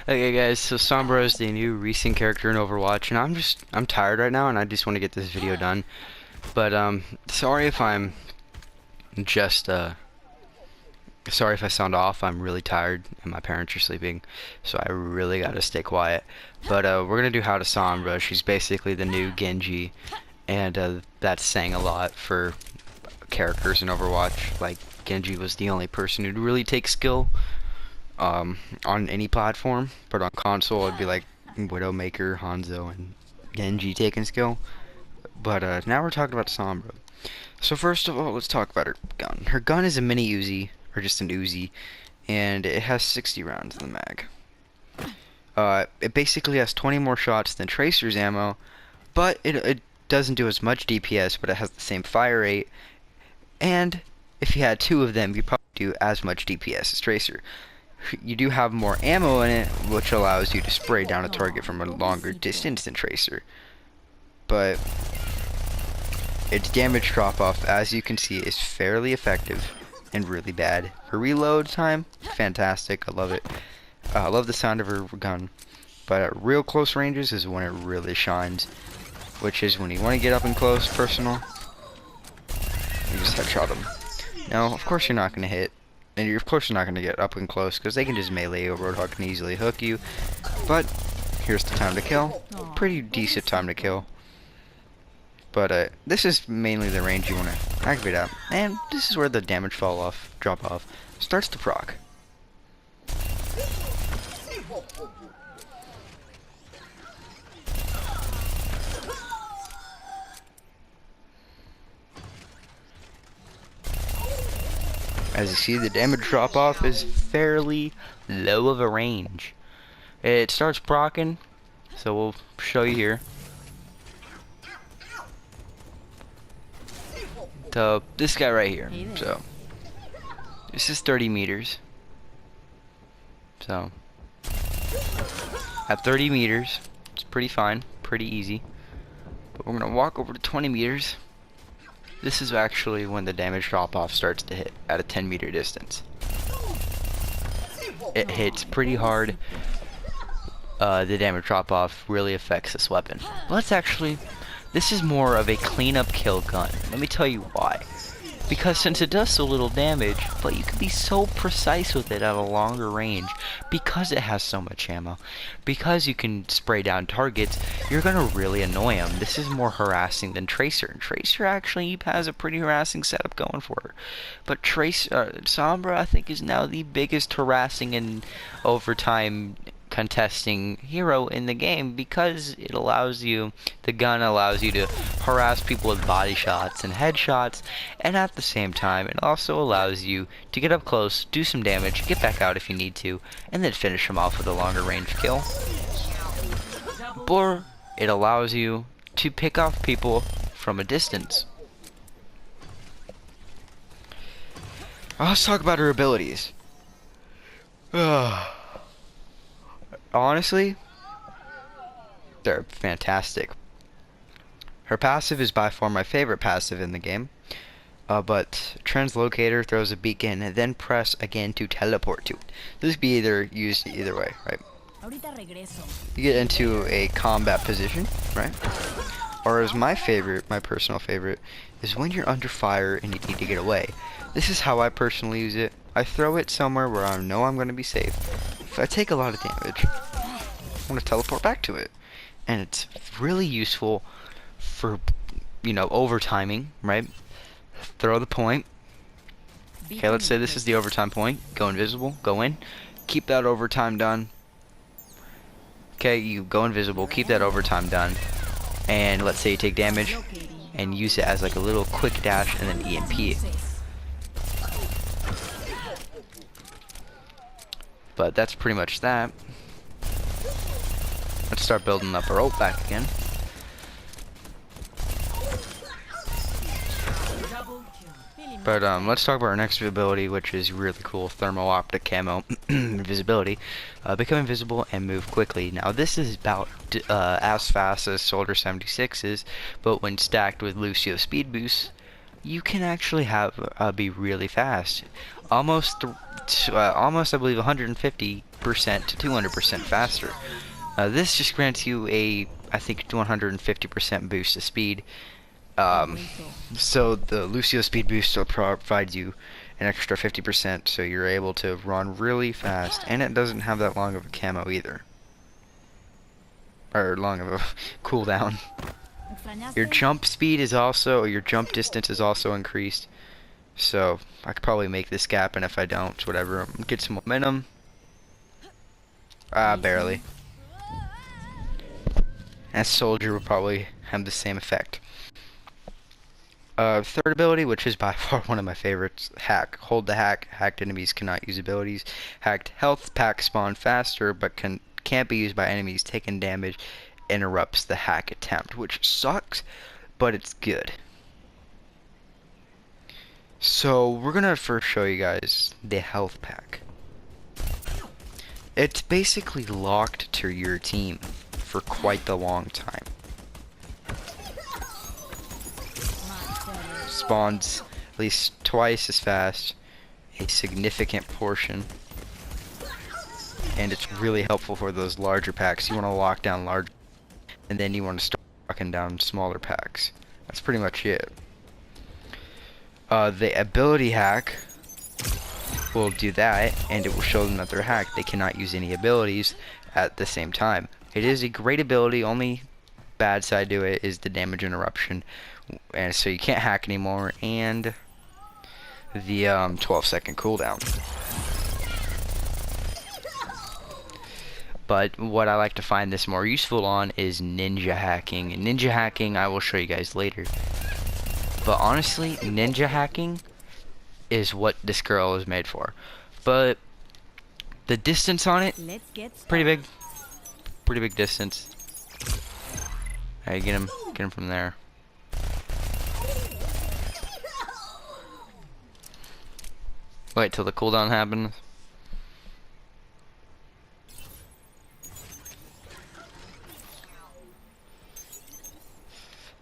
Okay guys, so Sombra is the new recent character in Overwatch, and I'm tired right now and I just want to get this video done. But sorry if I'm just sorry if I sound off. I'm really tired and my parents are sleeping, so I really gotta stay quiet. But we're gonna do how to Sombra. She's basically the new Genji, and that's saying a lot for characters in Overwatch. Like, Genji was the only person who'd really take skill on any platform, but on console it'd be like Widowmaker, Hanzo, and Genji taking skill. But now we're talking about Sombra. So first of all, let's talk about her gun. Her gun is a mini Uzi, or just an Uzi, and it has 60 rounds in the mag. It basically has 20 more shots than Tracer's ammo, but it doesn't do as much DPS, but it has the same fire rate, and if you had two of them, you probably do as much DPS as Tracer. You do have more ammo in it, which allows you to spray down a target from a longer distance than Tracer. But its damage drop-off, as you can see, is fairly effective and really bad. Her reload time, fantastic. I love it. I love the sound of her gun. But at real close ranges is when it really shines, which is when you want to get up and close, personal. You just headshot them. Now, of course, you're not going to hit. And you're, of course, you're not going to get up and close because they can just melee or Roadhog can easily hook you. But here's the time to kill. Pretty decent time to kill. But this is mainly the range you want to activate at. And this is where the damage drop off starts to proc. As you see, the damage drop-off is fairly low of a range. It starts proccing, so we'll show you here. So, this guy right here. So, this is 30 meters. So, at 30 meters, it's pretty fine, pretty easy. But we're going to walk over to 20 meters. This is actually when the damage drop-off starts to hit at a 10-meter distance. It hits pretty hard. The damage drop-off really affects this weapon. This is more of a cleanup kill gun. Let me tell you why. Because since it does so little damage, but you can be so precise with it at a longer range, because it has so much ammo, because you can spray down targets, you're gonna really annoy them. This is more harassing than Tracer. Tracer actually has a pretty harassing setup going for her. But Sombra, I think, is now the biggest harassing and overtime contesting hero in the game, because the gun allows you to harass people with body shots and headshots, and at the same time it also allows you to get up close, do some damage, get back out if you need to, and then finish them off with a longer range kill. Or it allows you to pick off people from a distance. Let's talk about her abilities. Honestly, they're fantastic. Her passive is by far my favorite passive in the game. But Translocator throws a beacon and then press again to teleport to it. This can be used either way, right? You get into a combat position, right? Or as my personal favorite, is when you're under fire and you need to get away. This is how I personally use it. I throw it somewhere where I know I'm going to be safe. If I take a lot of damage, I want to teleport back to it. And it's really useful for, overtiming, right? Throw the point. Okay, let's say this is the overtime point. Go invisible, go in. Keep that overtime done. Okay, you go invisible, keep that overtime done. And let's say you take damage and use it as like a little quick dash and then EMP. But that's pretty much that. Let's start building up our ult back again. But let's talk about our next ability, which is really cool. Thermal optic camo invisibility. Become invisible and move quickly. Now this is about as fast as Soldier 76 is, but when stacked with Lucio speed boost, you can actually be really fast. Almost I believe 150% 50% to 200% faster. This just grants you a, I think, 150% boost to speed. So the Lucio speed boost will provide you an extra 50%, so you're able to run really fast, and it doesn't have that long of a camo either. Or long of a cooldown. Your jump speed is also, or your jump distance is also increased. So I could probably make this gap, and if I don't, whatever, get some momentum. Barely. And Soldier will probably have the same effect. Third ability, which is by far one of my favorites, Hack. Hold the hack. Hacked enemies cannot use abilities. Hacked health pack spawn faster, but can't be used by enemies taking damage. Interrupts the hack attempt, which sucks, but it's good. So we're gonna first show you guys the health pack. It's basically locked to your team for quite the long time. Spawns at least twice as fast, a significant portion, and it's really helpful for those larger packs. You want to lock down large, and then you want to start locking down smaller packs. That's pretty much it. The ability hack will do that, and it will show them that they're hacked. They cannot use any abilities at the same time. It is a great ability. Only bad side to it is the damage interruption, and so you can't hack anymore, and the 12-second cooldown. But what I like to find this more useful on is ninja hacking. Ninja hacking I will show you guys later. But honestly, ninja hacking is what this girl is made for. But the distance on it, pretty big. Pretty big distance. Hey, get him from there. Wait till the cooldown happens.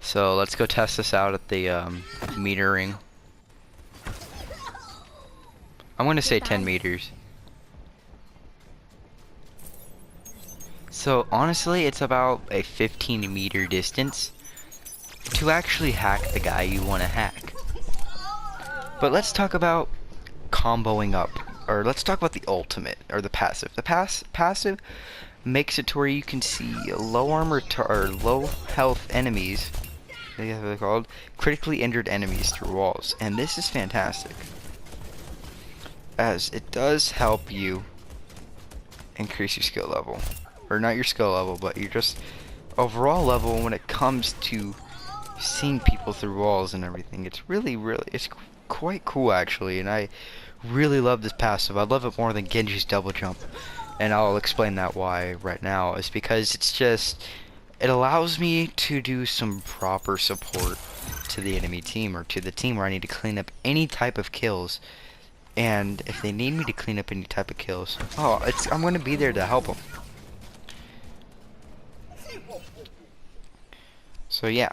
So let's go test this out at the metering. I'm gonna say 10 meters. So honestly, it's about a 15-meter distance to actually hack the guy you want to hack. But let's talk about comboing up, or let's talk about the ultimate, or the passive. The passive makes it to where you can see low armor or low health enemies, I think that's what they're called, critically injured enemies through walls, and this is fantastic, as it does help you increase your skill level, or not your skill level, but your just overall level when it comes to seeing people through walls and everything. It's it's quite cool actually, and I really love this passive. I love it more than Genji's double jump, and I'll explain that why right now. Is because it allows me to do some proper support to the enemy team, or to the team where I need to clean up any type of kills. And if they need me to clean up any type of kills, I'm gonna be there to help them. So yeah.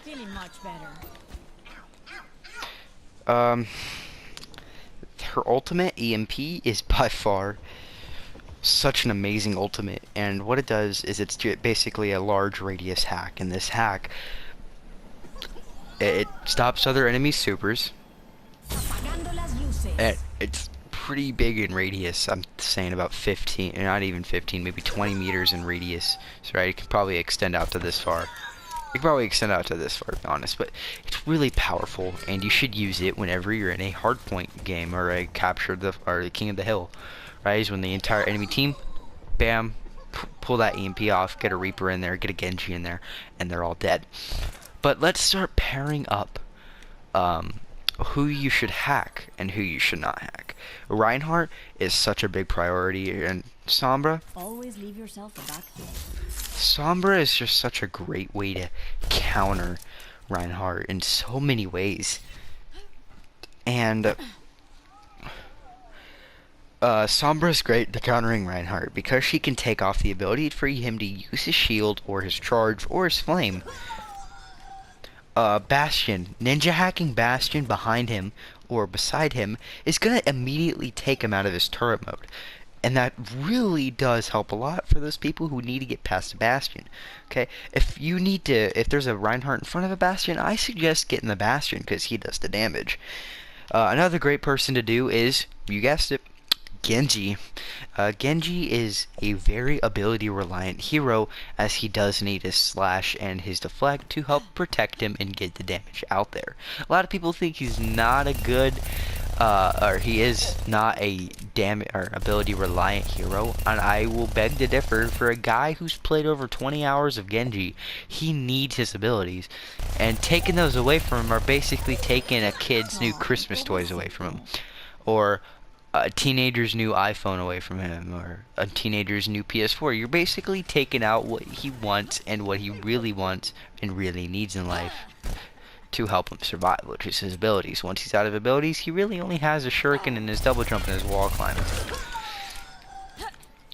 Feeling much better. Her ultimate EMP is by far such an amazing ultimate, and what it does is it's basically a large radius hack, and this hack, it stops other enemy supers, and it's pretty big in radius. I'm saying about 15, not even 15, maybe 20 meters in radius. So right, it can probably extend out to this far. You can probably extend out to this far, to be honest, but it's really powerful, and you should use it whenever you're in a hardpoint game or a or the King of the Hill, right? Is when the entire enemy team, bam, pull that EMP off, get a Reaper in there, get a Genji in there, and they're all dead. But let's start pairing up who you should hack and who you should not hack. Reinhardt is such a big priority, and Sombra. Always leave yourself a back door. Sombra is just such a great way to counter Reinhardt in so many ways. And Sombra is great to countering Reinhardt because she can take off the ability for him to use his shield or his charge or his flame. Bastion, ninja hacking Bastion behind him or beside him is going to immediately take him out of his turret mode. And that really does help a lot for those people who need to get past a bastion. Okay, if there's a Reinhardt in front of a bastion, I suggest getting the bastion because he does the damage. Another great person to do is, you guessed it, Genji. Genji is a very ability reliant hero, as he does need his slash and his deflect to help protect him and get the damage out there. A lot of people think he's not a good or he is not a ability reliant hero, and I will beg to differ. For a guy who's played over 20 hours of Genji, he needs his abilities, and taking those away from him are basically taking a kid's new Christmas toys away from him, or a teenager's new iPhone away from him, or a teenager's new PS4. You're basically taking out what he wants and what he really wants and really needs in life to help him survive, which is his abilities. Once he's out of abilities, he really only has a shuriken and his double jump and his wall climbing.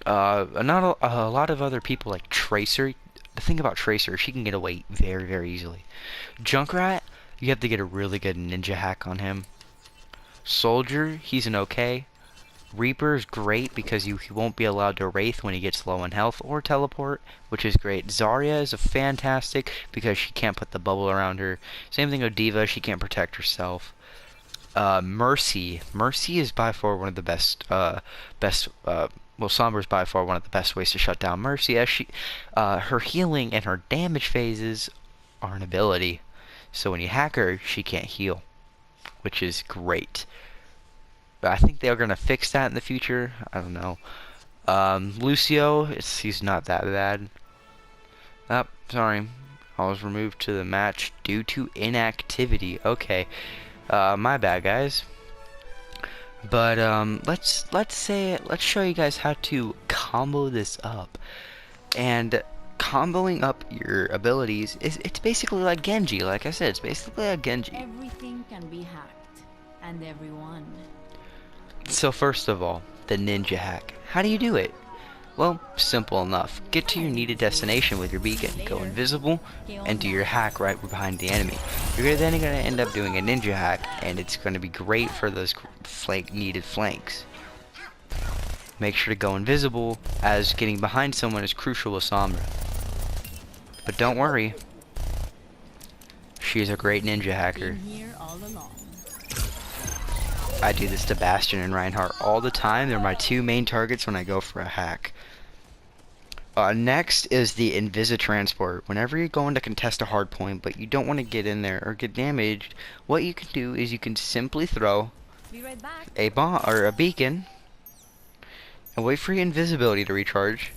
Not a lot of other people like Tracer. The thing about Tracer, she can get away very, very easily. Junkrat, you have to get a really good ninja hack on him. Soldier, he's an okay. Reaper is great because he won't be allowed to Wraith when he gets low in health or teleport, which is great. Zarya is a fantastic because she can't put the bubble around her. Same thing with Diva, she can't protect herself. Mercy is by far one of the best, well, Sombra is by far one of the best ways to shut down Mercy, as her healing and her damage phases are an ability. So when you hack her, she can't heal, which is great. But I think they're gonna fix that in the future. I don't know. Lucio, he's not that bad. Oh, sorry, I was removed to the match due to inactivity. Okay, my bad, guys. But let's show you guys how to combo this up. And comboing up your abilities it's basically like Genji. Like I said, it's basically like Genji. Everything can be hacked, and everyone. So first of all, the ninja hack. How do you do it? Well, simple enough. Get to your needed destination with your beacon, go invisible, and do your hack right behind the enemy. You're then going to end up doing a ninja hack, and it's going to be great for those needed flanks. Make sure to go invisible, as getting behind someone is crucial with Sombra. But don't worry, she's a great ninja hacker. I do this to Bastion and Reinhardt all the time. They're my two main targets when I go for a hack. Next is the Invisitransport. Whenever you're going to contest a hard point, but you don't want to get in there or get damaged, what you can do is you can simply throw a bomb or a beacon and wait for your invisibility to recharge.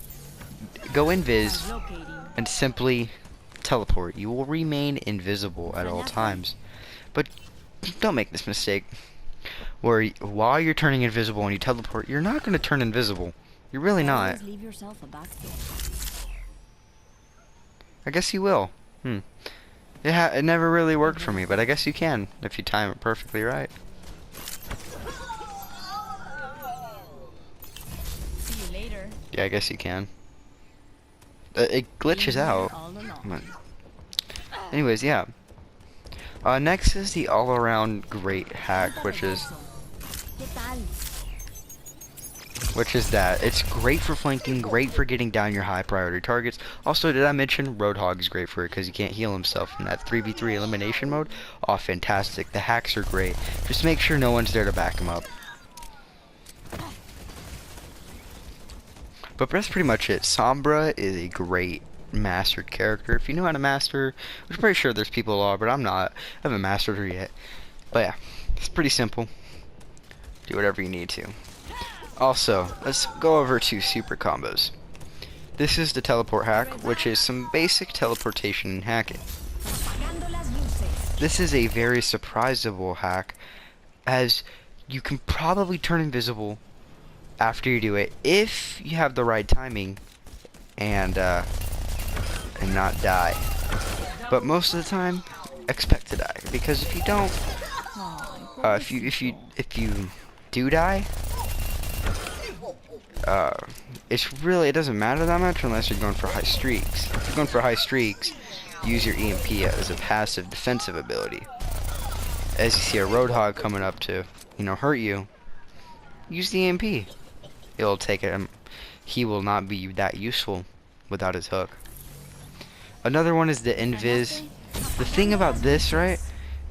Go invis and simply teleport. You will remain invisible at all times. But don't make this mistake, where while you're turning invisible and you teleport, you're not going to turn invisible. You're really not. I guess you will. It never really worked for me, but I guess you can if you time it perfectly right. See you later. Yeah, I guess you can. It glitches out. Anyways, yeah. Next is the all-around great hack, which is that. It's great for flanking, great for getting down your high priority targets. Also, did I mention Roadhog is great for it because he can't heal himself in that 3v3 elimination mode? Oh, fantastic. The hacks are great. Just make sure no one's there to back him up. But that's pretty much it. Sombra is a great mastered character. If you know how to master, I'm pretty sure there's people who are, but I'm not. I haven't mastered her yet. But yeah, it's pretty simple. Do whatever you need to. Also, let's go over to super combos. This is the teleport hack, which is some basic teleportation and hacking. This is a very surprisable hack, as you can probably turn invisible after you do it if you have the right timing and not die. But most of the time, expect to die, because if you don't, if you do die, it doesn't matter that much unless you're going for high streaks. If you're going for high streaks, use your EMP as a passive defensive ability. as you see a roadhog coming up to, hurt you, use the EMP. It'll take him. He will not be that useful without his hook. Another one is the invis. The thing about this, right,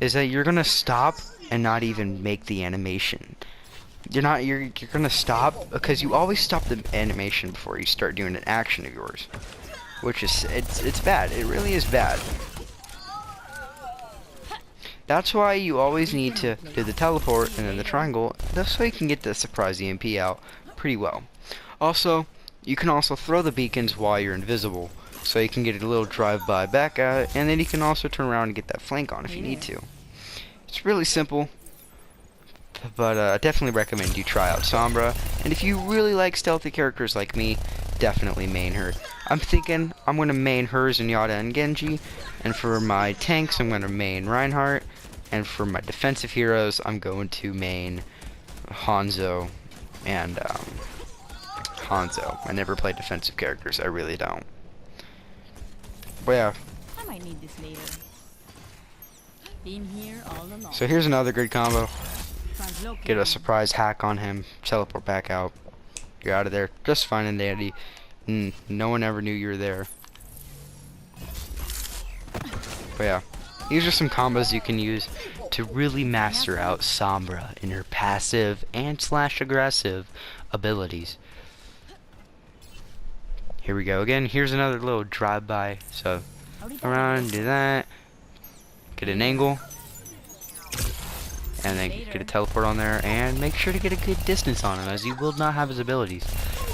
is that you're gonna stop and not even make the animation. You're gonna stop because you always stop the animation before you start doing an action of yours, which is it's bad. It really is bad. That's why you always need to do the teleport and then the triangle. That's why you can get the surprise EMP out pretty well. Also, you can also throw the beacons while you're invisible, so you can get a little drive-by back at it, and then you can also turn around and get that flank on if you need to. It's really simple, but I definitely recommend you try out Sombra. And if you really like stealthy characters like me, definitely main her. I'm thinking I'm going to main her, Zenyatta, and Genji. And for my tanks, I'm going to main Reinhardt. And for my defensive heroes, I'm going to main Hanzo and Hanzo. I never play defensive characters. I really don't. But yeah. I might need this later. Been here all along. So here's another good combo. Translocate. Get a surprise hack on him. Teleport back out. You're out of there. Just fine and dandy. No one ever knew you were there. But yeah. These are some combos you can use to really master out Sombra in her passive and / aggressive abilities. Here we go again. Here's another little drive-by. So, around, do that. Get an angle. And then get a teleport on there. And make sure to get a good distance on him, as you will not have his abilities.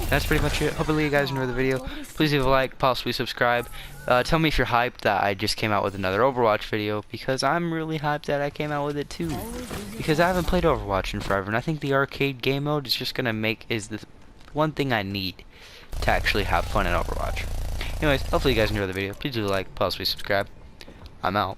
That's pretty much it. Hopefully you guys enjoyed the video. Please leave a like, possibly subscribe. Tell me if you're hyped that I just came out with another Overwatch video, because I'm really hyped that I came out with it too. Because I haven't played Overwatch in forever, and I think the arcade game mode is just gonna is the one thing I need to actually have fun in Overwatch. Anyways, hopefully you guys enjoyed the video. Please do like, possibly subscribe. I'm out.